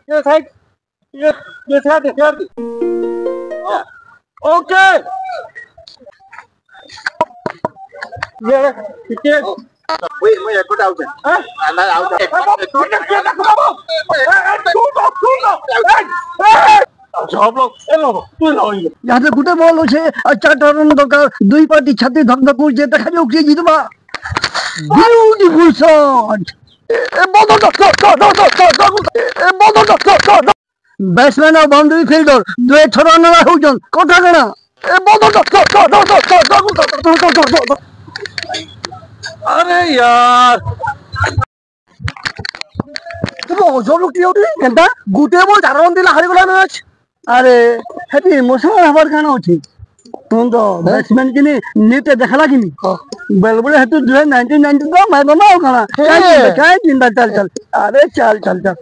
ये साइड ये side okay ये ठीक Wih, mau ya aku tahu kan? Hah? Anak tahu kan? यहाँ से गुटे बॉल होছে আর চারটা রান দরকার দুই পার্টি ছাতি ধকধক করছে দেখা যাক কে জিতবা বিউটিফুল শট ব্যাটসম্যান আর বাউন্ডারি ফিল্ডার দুই ছড়া না হউজন কথা কেনা अरे यार তুমি অজব লোক কি কেনটা গুটে বল 4 রান দিলা হারি গলা ম্যাচ আরে হেটি ইমোশনাল হবার কারণ আছে তুমি তো ব্যাটসম্যান কিনি নেটে দেখালা কিনি বলবলে হেতু 1990 তো মারবা না কারণ কাই চিন্তা চল চল আরে চল চল চল